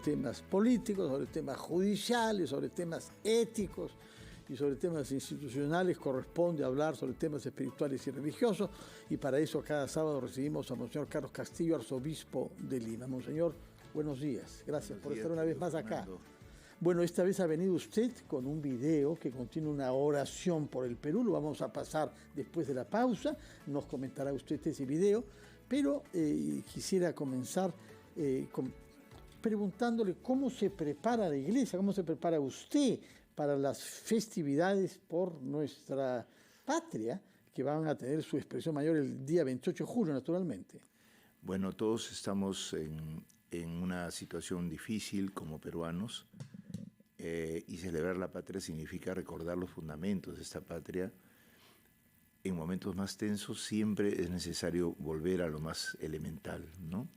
temas políticos, sobre temas judiciales, sobre temas éticos y sobre temas institucionales. Corresponde hablar sobre temas espirituales y religiosos, y para eso cada sábado recibimos a Monseñor Carlos Castillo, arzobispo de Lima. Monseñor, buenos días. Gracias por estar una vez más acá. Bueno, esta vez ha venido usted con un video que contiene una oración por el Perú. Lo vamos a pasar después de la pausa. Nos comentará usted ese video. Pero quisiera comenzar preguntándole cómo se prepara la iglesia, cómo se prepara usted para las festividades por nuestra patria, que van a tener su expresión mayor el día 28 de julio, naturalmente. Bueno, todos estamos en una situación difícil como peruanos, y celebrar la patria significa recordar los fundamentos de esta patria. En momentos más tensos siempre es necesario volver a lo más elemental, ¿no?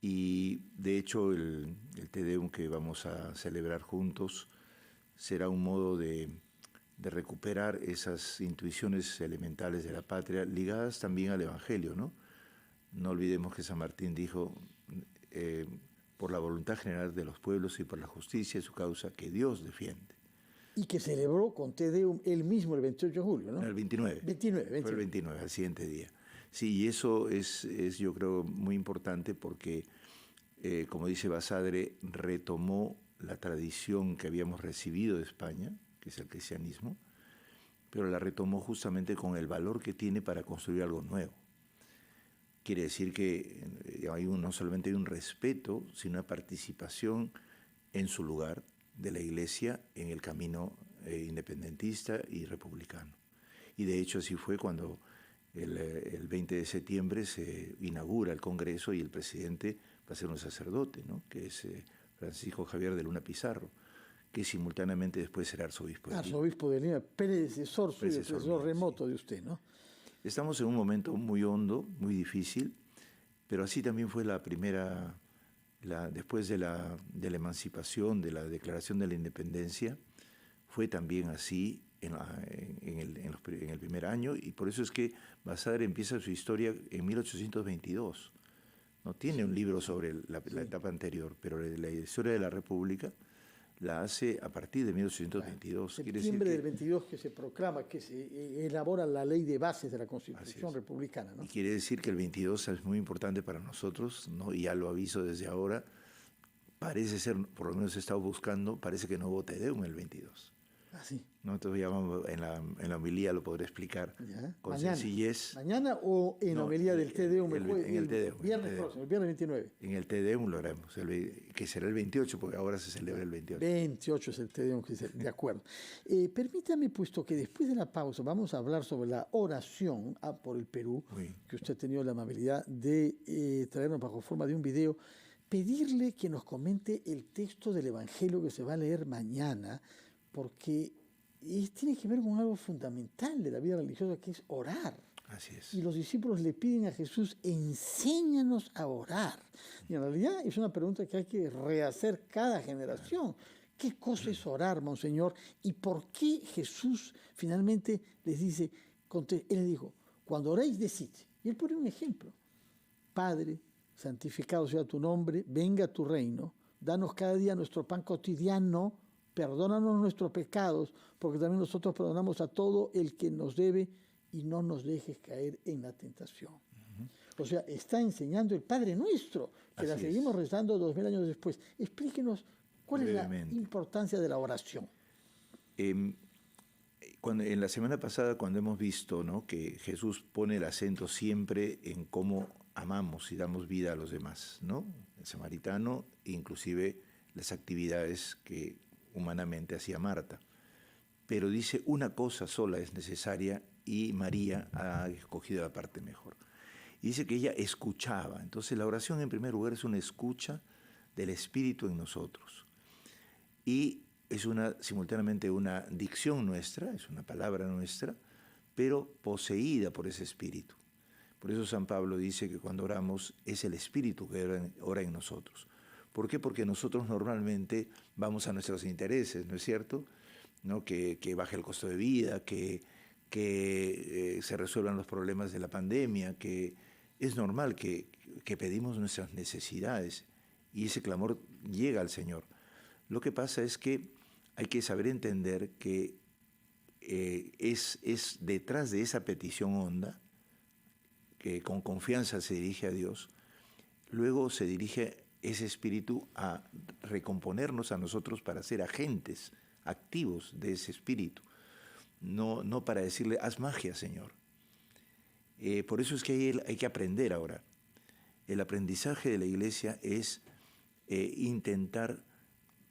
Y de hecho el Te Deum que vamos a celebrar juntos será un modo de recuperar esas intuiciones elementales de la patria, ligadas también al Evangelio, ¿no? No olvidemos que San Martín dijo, por la voluntad general de los pueblos y por la justicia de su causa, que Dios defiende. Y que celebró con Te Deum él mismo el 28 de julio, ¿no? El 29. 29. Fue el 29, al siguiente día. Sí, y eso es yo creo muy importante porque, como dice Basadre, retomó la tradición que habíamos recibido de España, que es el cristianismo, pero la retomó justamente con el valor que tiene para construir algo nuevo. Quiere decir que no solamente hay un respeto, sino una participación en su lugar de la Iglesia en el camino independentista y republicano. Y de hecho así fue cuando el 20 de septiembre se inaugura el Congreso y el presidente va a ser un sacerdote, ¿no? Que es Francisco Javier de Luna Pizarro, que simultáneamente después será arzobispo de Lima. Arzobispo de Lima, predecesor remoto de usted, ¿no? Estamos en un momento muy hondo, muy difícil, pero así también fue la primera, después de la emancipación, de la declaración de la independencia, fue también así en el primer año, y por eso es que Basadre empieza su historia en 1822. No tiene un libro sobre la etapa anterior, pero la historia de la República la hace a partir de 1822. Septiembre del 22 que se proclama, que se elabora la ley de bases de la Constitución republicana, ¿no? Y quiere decir que el 22 es muy importante para nosotros, ¿no? Y ya lo aviso desde ahora, parece ser, por lo menos he estado buscando, parece que no hubo Te Deum el 22. Ah, sí. ¿No? Entonces ya en la homilía lo podré explicar con sencillez. ¿Mañana o en la homilía del Te Deum? En el Te Deum. Viernes próximo, el viernes 29. En el Te Deum lo haremos, que será el 28, porque ahora se celebra el 28. 28 es el Te Deum, de acuerdo. Permítame, puesto que después de la pausa vamos a hablar sobre la oración por el Perú, que usted ha tenido la amabilidad de traernos bajo forma de un video, pedirle que nos comente el texto del Evangelio que se va a leer mañana, porque tiene que ver con algo fundamental de la vida religiosa, que es orar. Así es. Y los discípulos le piden a Jesús, enséñanos a orar. Y en realidad es una pregunta que hay que rehacer cada generación. ¿Qué cosa es orar, Monseñor? ¿Y por qué Jesús finalmente les dice, él les dijo, cuando oréis, decid? Y él pone un ejemplo. Padre, santificado sea tu nombre, venga tu reino, danos cada día nuestro pan cotidiano, perdónanos nuestros pecados, porque también nosotros perdonamos a todo el que nos debe, y no nos dejes caer en la tentación. O sea, está enseñando el Padre Nuestro, que la seguimos rezando 2000 años después. Explíquenos cuál es la importancia de la oración. En la semana pasada, cuando hemos visto, ¿no?, que Jesús pone el acento siempre en cómo amamos y damos vida a los demás, ¿no? El samaritano, inclusive las actividades que humanamente hacía Marta. Pero dice, una cosa sola es necesaria y María ha escogido la parte mejor. Y dice que ella escuchaba. Entonces la oración en primer lugar es una escucha del Espíritu en nosotros. Y es simultáneamente una dicción nuestra, es una palabra nuestra, pero poseída por ese Espíritu. Por eso San Pablo dice que cuando oramos es el Espíritu que ora en nosotros. ¿Por qué? Porque nosotros normalmente vamos a nuestros intereses, ¿no es cierto? ¿No? Que baje el costo de vida, que se resuelvan los problemas de la pandemia, que es normal que pedimos nuestras necesidades y ese clamor llega al Señor. Lo que pasa es que hay que saber entender que es detrás de esa petición honda, que con confianza se dirige a Dios, luego se dirige ese espíritu a recomponernos a nosotros para ser agentes activos de ese espíritu, no para decirle, haz magia, Señor. Por eso es que hay que aprender a orar. El aprendizaje de la iglesia es intentar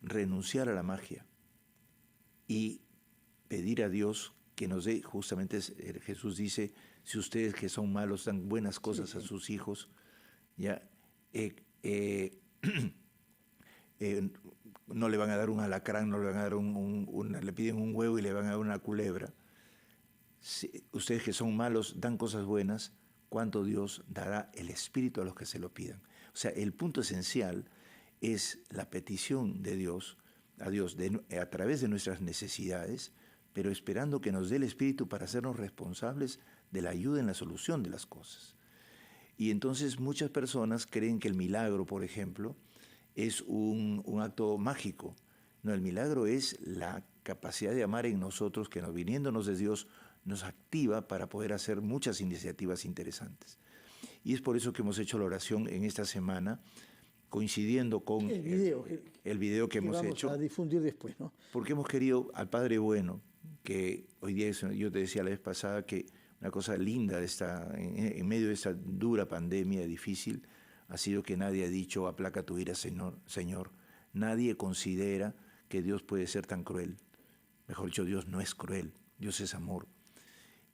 renunciar a la magia y pedir a Dios que nos dé, justamente Jesús dice, si ustedes que son malos dan buenas cosas a sus hijos, ya no le van a dar un alacrán, no le van a dar le piden un huevo y le van a dar una culebra. Si ustedes que son malos dan cosas buenas, ¿cuánto Dios dará el Espíritu a los que se lo pidan? O sea, el punto esencial es la petición de Dios, a Dios a través de nuestras necesidades, pero esperando que nos dé el Espíritu para hacernos responsables de la ayuda en la solución de las cosas. Y entonces muchas personas creen que el milagro, por ejemplo, es un acto mágico. No, el milagro es la capacidad de amar en nosotros que viniéndonos de Dios nos activa para poder hacer muchas iniciativas interesantes. Y es por eso que hemos hecho la oración en esta semana, coincidiendo con el video que hemos hecho. Vamos a difundir después, ¿no? Porque hemos querido al Padre Bueno, que hoy día, yo te decía la vez pasada que una cosa linda en medio de esta dura pandemia difícil ha sido que nadie ha dicho, aplaca tu ira, Señor. Nadie considera que Dios puede ser tan cruel. Mejor dicho, Dios no es cruel, Dios es amor.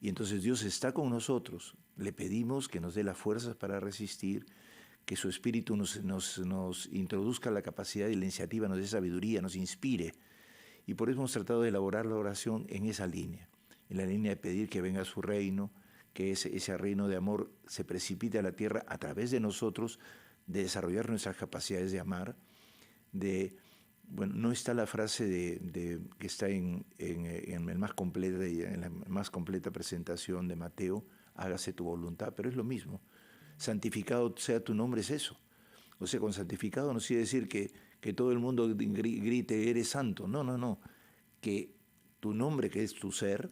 Y entonces Dios está con nosotros. Le pedimos que nos dé las fuerzas para resistir, que su Espíritu nos introduzca la capacidad y la iniciativa, nos dé sabiduría, nos inspire. Y por eso hemos tratado de elaborar la oración en esa línea, en la línea de pedir que venga su reino, que ese reino de amor se precipite a la tierra a través de nosotros, de desarrollar nuestras capacidades de amar, no está la frase que está en la más completa presentación de Mateo, hágase tu voluntad, pero es lo mismo. Santificado sea tu nombre, es eso. O sea, con santificado no quiere decir que todo el mundo grite, eres santo. No. Que tu nombre, que es tu ser,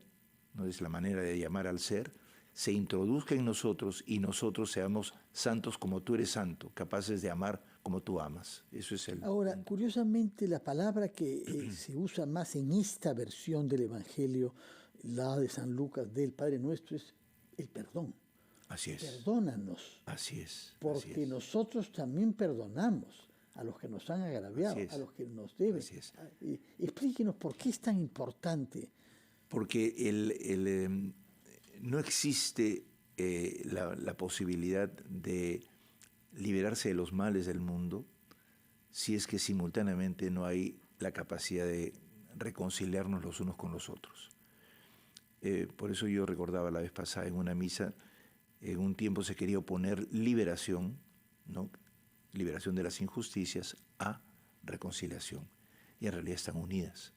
no es la manera de llamar al ser, se introduzca en nosotros y nosotros seamos santos como tú eres santo, capaces de amar como tú amas. Eso es el... Ahora, curiosamente, la palabra que se usa más en esta versión del Evangelio, la de San Lucas, del Padre Nuestro, es el perdón. Así es. Perdónanos. Así es. Porque así es. Nosotros también perdonamos a los que nos han agraviado, a los que nos deben. Así es. Explíquenos por qué es tan importante. Porque no existe la posibilidad de liberarse de los males del mundo si es que simultáneamente no hay la capacidad de reconciliarnos los unos con los otros. Por eso yo recordaba la vez pasada en una misa, en un tiempo se quería oponer liberación, ¿no? Liberación de las injusticias a reconciliación, y en realidad están unidas.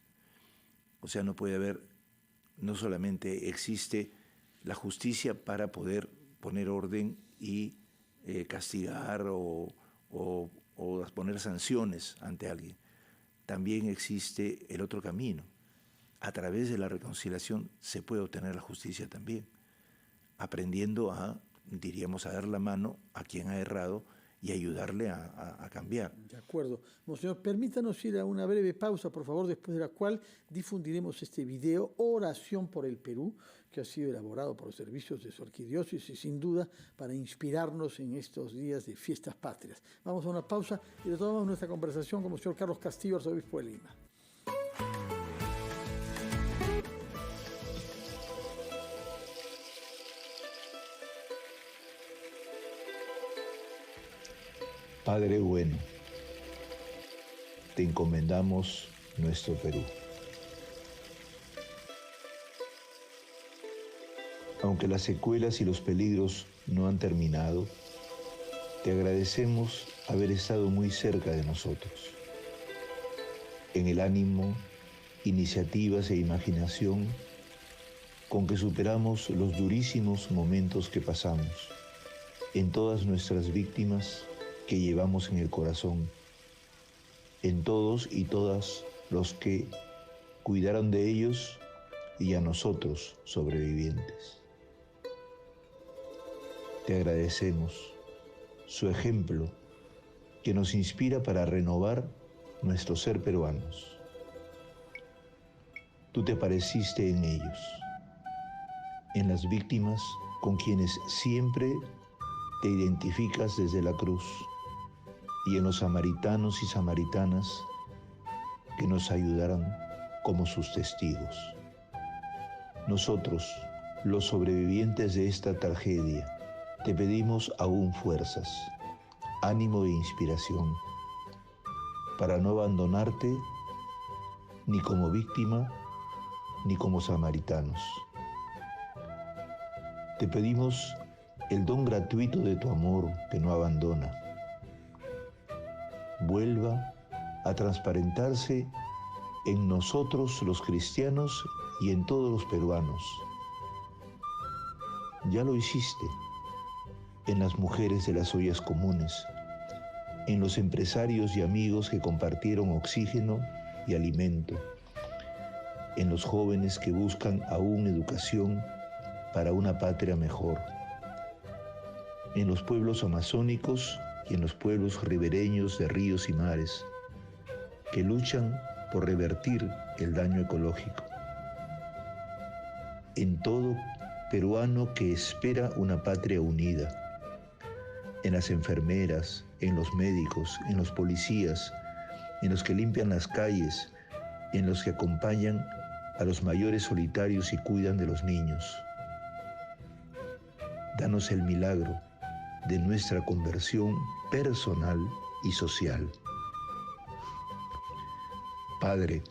O sea, no puede haber, no solamente existe la justicia para poder poner orden y castigar o poner sanciones ante alguien, también existe el otro camino. A través de la reconciliación se puede obtener la justicia también, aprendiendo a dar la mano a quien ha errado y ayudarle a cambiar. De acuerdo. Monseñor, permítanos ir a una breve pausa, por favor, después de la cual difundiremos este video, Oración por el Perú, que ha sido elaborado por los servicios de su arquidiócesis, sin duda, para inspirarnos en estos días de fiestas patrias. Vamos a una pausa y retomamos nuestra conversación con Monseñor Carlos Castillo, arzobispo de Lima. Padre bueno, te encomendamos nuestro Perú. Aunque las secuelas y los peligros no han terminado, te agradecemos haber estado muy cerca de nosotros. En el ánimo, iniciativas e imaginación con que superamos los durísimos momentos que pasamos, en todas nuestras víctimas que llevamos en el corazón en todos y todas los que cuidaron de ellos y a nosotros, sobrevivientes. Te agradecemos su ejemplo que nos inspira para renovar nuestro ser peruanos. Tú te apareciste en ellos, en las víctimas con quienes siempre te identificas desde la cruz, y en los samaritanos y samaritanas que nos ayudaron como sus testigos. Nosotros, los sobrevivientes de esta tragedia, te pedimos aún fuerzas, ánimo e inspiración para no abandonarte ni como víctima ni como samaritanos. Te pedimos el don gratuito de tu amor que no abandona. Vuelva a transparentarse en nosotros los cristianos y en todos los peruanos. Ya lo hiciste en las mujeres de las ollas comunes, en los empresarios y amigos que compartieron oxígeno y alimento, en los jóvenes que buscan aún educación para una patria mejor, en los pueblos amazónicos y en los pueblos ribereños de ríos y mares, que luchan por revertir el daño ecológico, en todo peruano que espera una patria unida, en las enfermeras, en los médicos, en los policías, en los que limpian las calles, en los que acompañan a los mayores solitarios y cuidan de los niños. Danos el milagro de nuestra conversión personal y social. Padre,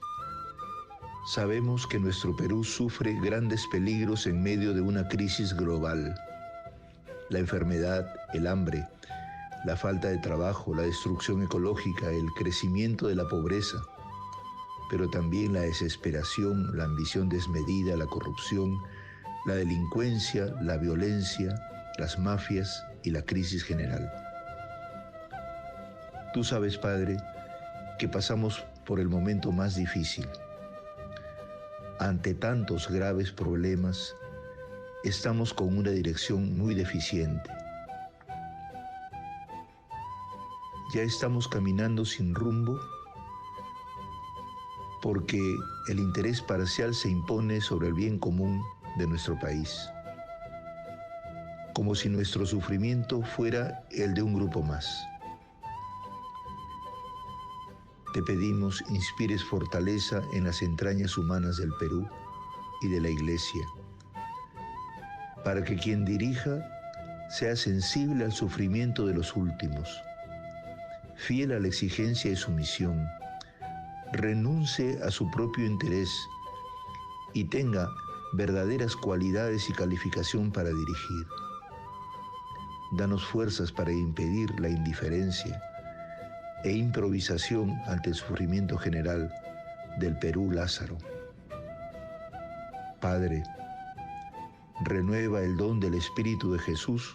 sabemos que nuestro Perú sufre grandes peligros en medio de una crisis global. La enfermedad, el hambre, la falta de trabajo, la destrucción ecológica, el crecimiento de la pobreza, pero también la desesperación, la ambición desmedida, la corrupción, la delincuencia, la violencia, las mafias y la crisis general. Tú sabes, Padre, que pasamos por el momento más difícil. Ante tantos graves problemas, estamos con una dirección muy deficiente. Ya estamos caminando sin rumbo porque el interés parcial se impone sobre el bien común de nuestro país, como si nuestro sufrimiento fuera el de un grupo más. Te pedimos inspires fortaleza en las entrañas humanas del Perú y de la Iglesia, para que quien dirija sea sensible al sufrimiento de los últimos, fiel a la exigencia de su misión, renuncie a su propio interés y tenga verdaderas cualidades y calificación para dirigir. Danos fuerzas para impedir la indiferencia e improvisación ante el sufrimiento general del Perú Lázaro. Padre, renueva el don del Espíritu de Jesús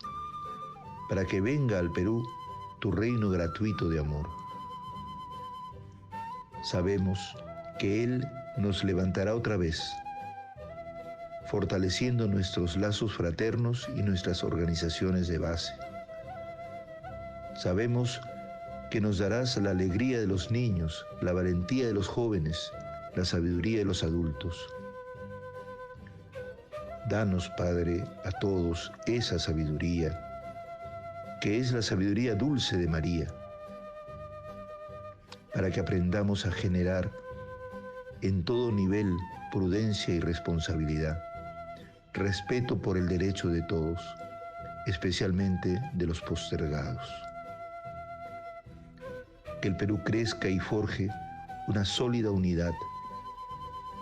para que venga al Perú tu reino gratuito de amor. Sabemos que Él nos levantará otra vez, fortaleciendo nuestros lazos fraternos y nuestras organizaciones de base. Sabemos que nos darás la alegría de los niños, la valentía de los jóvenes, la sabiduría de los adultos. Danos, Padre, a todos esa sabiduría, que es la sabiduría dulce de María, para que aprendamos a generar en todo nivel prudencia y responsabilidad, respeto por el derecho de todos, especialmente de los postergados. Que el Perú crezca y forje una sólida unidad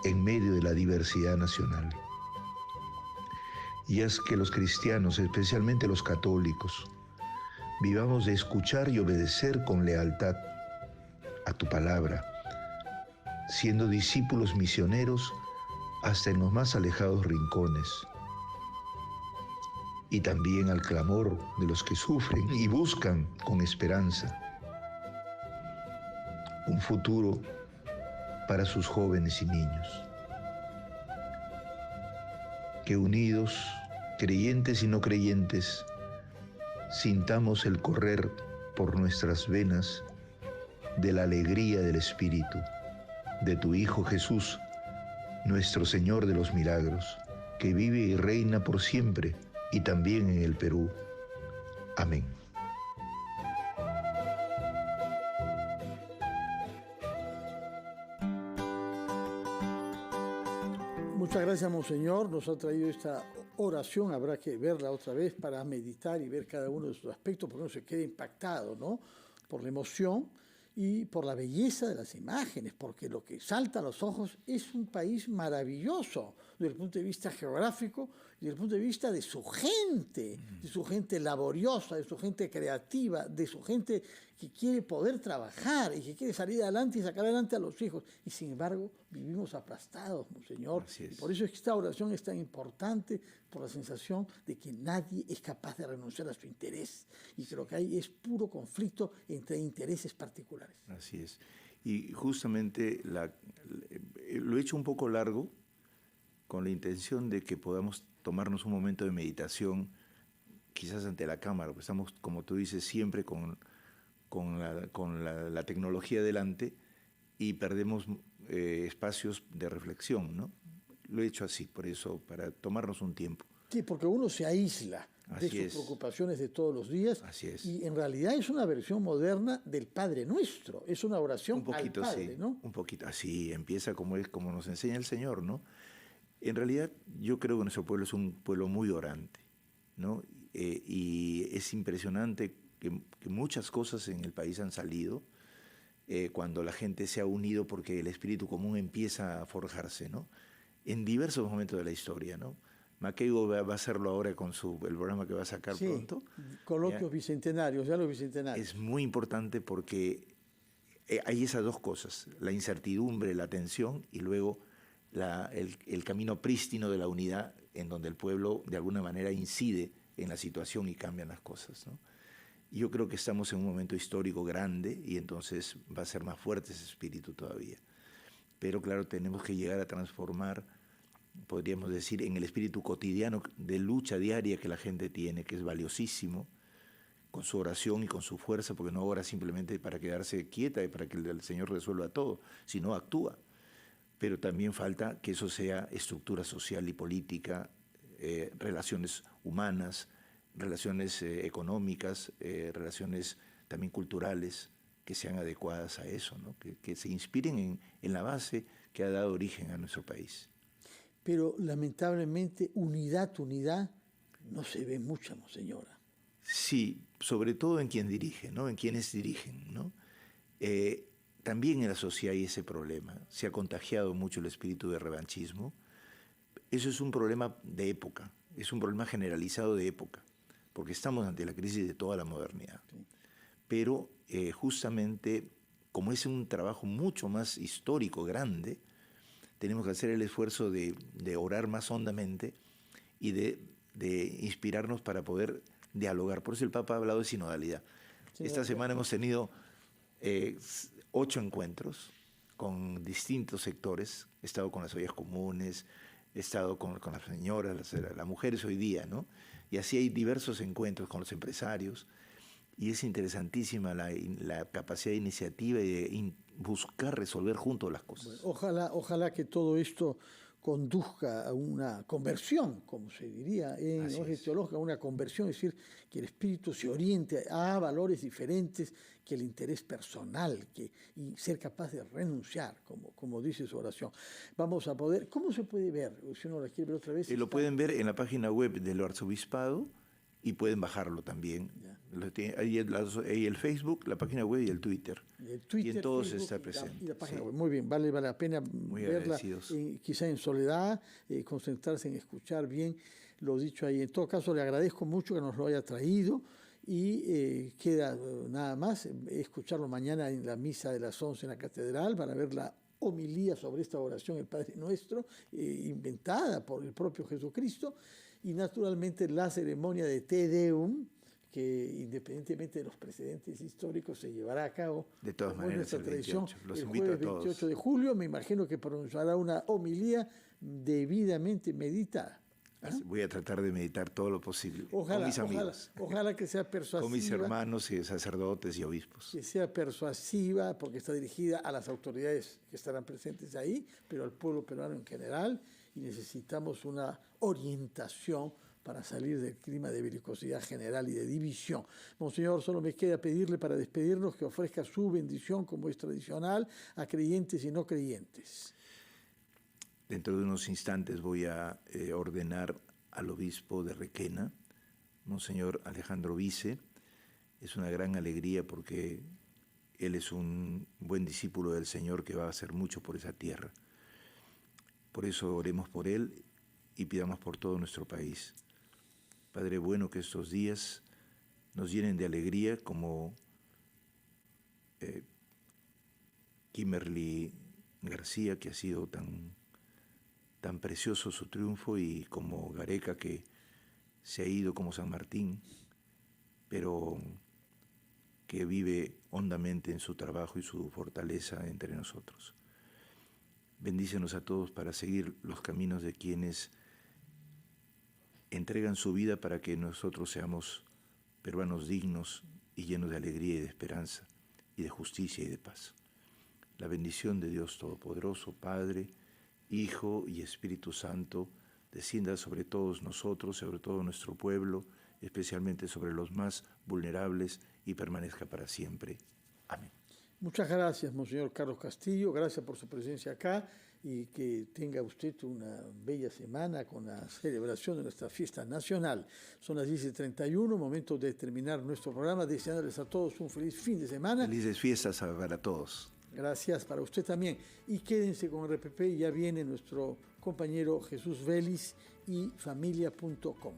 en medio de la diversidad nacional. Y haz que los cristianos, especialmente los católicos, vivamos de escuchar y obedecer con lealtad a tu palabra, siendo discípulos misioneros hasta en los más alejados rincones, y también al clamor de los que sufren y buscan con esperanza. un futuro para sus jóvenes y niños. Que unidos, creyentes y no creyentes, sintamos el correr por nuestras venas de la alegría del Espíritu, de tu Hijo Jesús, nuestro Señor de los milagros, que vive y reina por siempre y también en el Perú. Amén. Muchas gracias, Monseñor. Nos ha traído esta oración. Habrá que verla otra vez para meditar y ver cada uno de sus aspectos, porque uno se queda impactado, ¿no?, por la emoción y por la belleza de las imágenes, porque lo que salta a los ojos es un país maravilloso desde el punto de vista geográfico y desde el punto de vista de su gente laboriosa, de su gente creativa, de su gente que quiere poder trabajar y que quiere salir adelante y sacar adelante a los hijos. Y sin embargo, vivimos aplastados, Monseñor. Y por eso es que esta oración es tan importante, por la sensación de que nadie es capaz de renunciar a su interés. Y creo que ahí es puro conflicto entre intereses particulares. Así es. Y justamente lo he hecho un poco largo con la intención de que podamos tomarnos un momento de meditación, quizás ante la cámara, porque estamos, como tú dices, siempre con la tecnología delante y perdemos espacios de reflexión, ¿no? Lo he hecho así, por eso, para tomarnos un tiempo. Sí, porque uno se aísla de sus preocupaciones de todos los días. Así es. Y en realidad es una versión moderna del Padre Nuestro, es una oración un poquito, al Padre, sí, ¿no? Un poquito, así empieza como nos enseña el Señor, ¿no? En realidad yo creo que nuestro pueblo es un pueblo muy orante, ¿no? Y es impresionante que muchas cosas en el país han salido cuando la gente se ha unido porque el espíritu común empieza a forjarse, ¿no? En diversos momentos de la historia, ¿no? Makeigo va a hacerlo ahora con el programa que va a sacar pronto. Coloquios bicentenarios, ya los bicentenarios. Es muy importante porque hay esas dos cosas, la incertidumbre, la tensión y luego el camino prístino de la unidad en donde el pueblo de alguna manera incide en la situación y cambian las cosas, ¿no? Yo creo que estamos en un momento histórico grande y entonces va a ser más fuerte ese espíritu todavía. Pero claro, tenemos que llegar a transformar, podríamos decir, en el espíritu cotidiano de lucha diaria que la gente tiene, que es valiosísimo, con su oración y con su fuerza, porque no ora simplemente para quedarse quieta y para que el Señor resuelva todo, sino actúa. Pero también falta que eso sea estructura social y política, relaciones humanas, relaciones económicas, relaciones también culturales, que sean adecuadas a eso, ¿no? Que se inspiren en la base que ha dado origen a nuestro país. Pero lamentablemente unidad no se ve mucha, Monseñora. Sí, sobre todo en quien dirige, ¿no? En quienes dirigen, ¿no? También en la sociedad hay ese problema. Se ha contagiado mucho el espíritu de revanchismo. Eso es un problema de época, es un problema generalizado de época, porque estamos ante la crisis de toda la modernidad. Sí. Pero justamente, como es un trabajo mucho más histórico, grande, tenemos que hacer el esfuerzo de orar más hondamente y de inspirarnos para poder dialogar. Por eso el Papa ha hablado de sinodalidad. Sí, esta semana hemos tenido 8 encuentros con distintos sectores. He estado con las ollas comunes, he estado con las señoras, las mujeres hoy día, ¿no? Y así hay diversos encuentros con los empresarios. Y es interesantísima la capacidad de iniciativa y de buscar resolver juntos las cosas. Bueno, ojalá que todo esto conduzca a una conversión, como se diría en orden teológico, a una conversión, es decir, que el espíritu se oriente a valores diferentes que el interés personal y ser capaz de renunciar, como dice su oración. Vamos a poder, ¿cómo se puede ver? Si uno la quiere ver otra vez. Lo pueden ver en la página web del Arzobispado y pueden bajarlo también. Ahí el Facebook, la página web y el Twitter. Y en todos está presente. Y la página web. Muy bien, vale la pena verla, quizá en soledad, concentrarse en escuchar bien lo dicho ahí. En todo caso, le agradezco mucho que nos lo haya traído y queda nada más escucharlo mañana en la misa de las 11 en la catedral para ver la homilía sobre esta oración, el Padre Nuestro, inventada por el propio Jesucristo, y naturalmente la ceremonia de Te Deum, que independientemente de los precedentes históricos se llevará a cabo, de todas como maneras, nuestra el tradición, 28. Los el invito jueves a todos. 28 de julio. Me imagino que pronunciará una homilía debidamente meditada. Voy a tratar de meditar todo lo posible Ojalá, con mis amigos, ojalá que sea persuasiva. con mis hermanos y sacerdotes y obispos. Que sea persuasiva, porque está dirigida a las autoridades que estarán presentes ahí, pero al pueblo peruano en general, y necesitamos una orientación para salir del clima de belicosidad general y de división. Monseñor, solo me queda pedirle para despedirnos que ofrezca su bendición, como es tradicional, a creyentes y no creyentes. Dentro de unos instantes voy a ordenar al obispo de Requena, Monseñor Alejandro Vice. Es una gran alegría porque él es un buen discípulo del Señor que va a hacer mucho por esa tierra. Por eso oremos por él y pidamos por todo nuestro país. Padre bueno, que estos días nos llenen de alegría como Kimberly García, que ha sido tan precioso su triunfo, y como Gareca, que se ha ido como San Martín, pero que vive hondamente en su trabajo y su fortaleza entre nosotros. Bendícenos a todos para seguir los caminos de quienes entregan su vida para que nosotros seamos peruanos dignos y llenos de alegría y de esperanza y de justicia y de paz. La bendición de Dios Todopoderoso, Padre, Hijo y Espíritu Santo, descienda sobre todos nosotros, sobre todo nuestro pueblo, especialmente sobre los más vulnerables, y permanezca para siempre. Amén. Muchas gracias, Monseñor Carlos Castillo. Gracias por su presencia acá y que tenga usted una bella semana con la celebración de nuestra fiesta nacional. Son las 10:31, momento de terminar nuestro programa, deseándoles a todos un feliz fin de semana. Felices fiestas para todos. Gracias para usted también. Y quédense con RPP, ya viene nuestro compañero Jesús Vélez y familia.com.